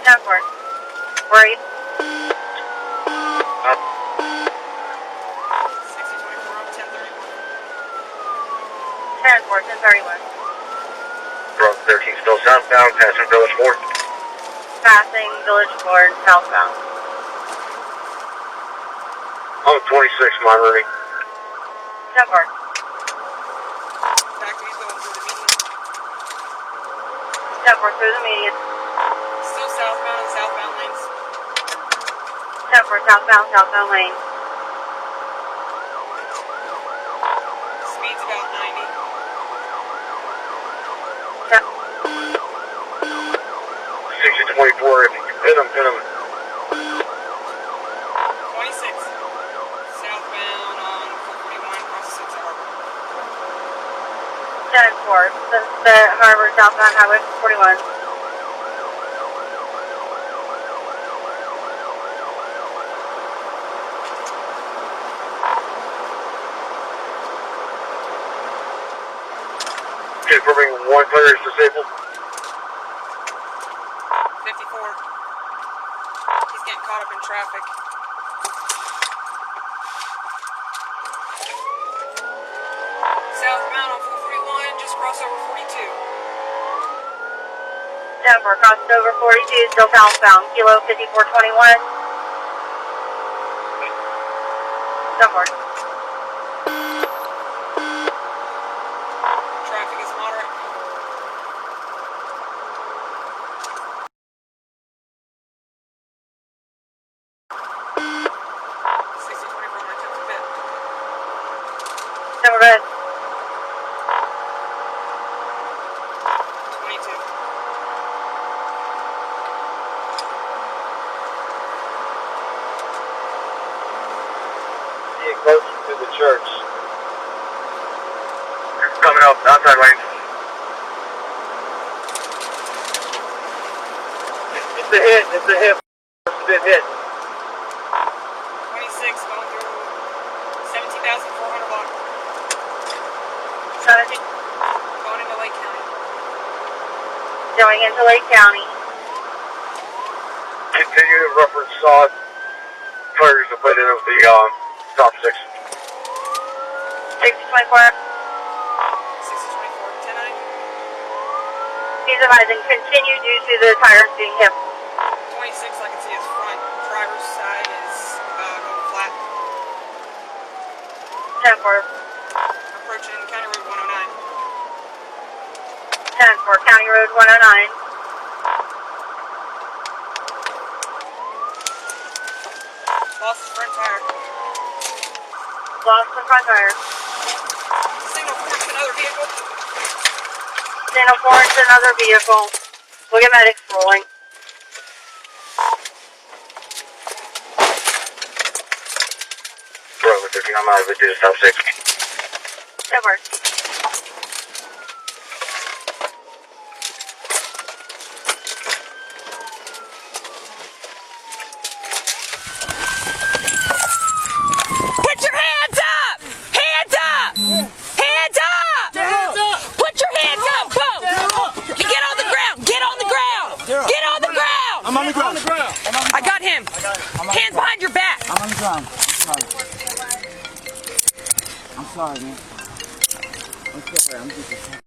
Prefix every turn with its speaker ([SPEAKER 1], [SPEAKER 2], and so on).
[SPEAKER 1] 10-4. Where are you?
[SPEAKER 2] 6024 on 1031.
[SPEAKER 1] 10-4, 1031.
[SPEAKER 3] Road 13 still southbound, passing Village 4.
[SPEAKER 1] Passing Village 4 southbound.
[SPEAKER 3] On 26, Monterey.
[SPEAKER 1] 10-4.
[SPEAKER 2] Back to he's going through the median.
[SPEAKER 1] 10-4 through the median.
[SPEAKER 2] Still southbound and southbound lanes.
[SPEAKER 1] 10-4 southbound lane.
[SPEAKER 2] Speed's about 90.
[SPEAKER 3] 6024, if you can pin him, pin him.
[SPEAKER 2] 26. Southbound on 441 across the 6 Harbor.
[SPEAKER 1] 10-4. The Harbor southbound highway 41.
[SPEAKER 3] Confirming one player is disabled.
[SPEAKER 2] 54. He's getting caught up in traffic. Southbound on 441, just cross over 42.
[SPEAKER 1] 10-4 crossed over 42, still southbound. Kilo 5421. 10-4.
[SPEAKER 2] Traffic is moderate.
[SPEAKER 1] Number red.
[SPEAKER 2] 22.
[SPEAKER 3] Being close to the church. Coming up, outside lane. It's a hit, it's a hit. It's been hit.
[SPEAKER 2] 26 going through 17,400 block.
[SPEAKER 1] 17.
[SPEAKER 2] Going into Lake County.
[SPEAKER 1] Going into Lake County.
[SPEAKER 3] Continue to reference tires to put in of the top 6.
[SPEAKER 1] 6024.
[SPEAKER 2] 6024, 10-9.
[SPEAKER 1] He's advising continue due to the tires being hit.
[SPEAKER 2] 26, I can see his front driver's side is going flat.
[SPEAKER 1] 10-4.
[SPEAKER 2] Approaching County Road 109.
[SPEAKER 1] 10-4 County Road 109.
[SPEAKER 2] Lost his front tire.
[SPEAKER 1] Lost the front tire.
[SPEAKER 2] Signal 4 to another vehicle.
[SPEAKER 1] Signal 4 to another vehicle. We'll get medics rolling.
[SPEAKER 3] Brother 13, I'm out of it, do stop 6.
[SPEAKER 1] 10-4.
[SPEAKER 2] Put your hands up! Hands up! Hands up! Put your hands up! Boom! You get on the ground! Get on the ground! Get on the ground!
[SPEAKER 4] I'm on the ground.
[SPEAKER 2] I got him! Hands behind your back!
[SPEAKER 4] I'm on the ground. I'm sorry, man. I'm sorry. I'm just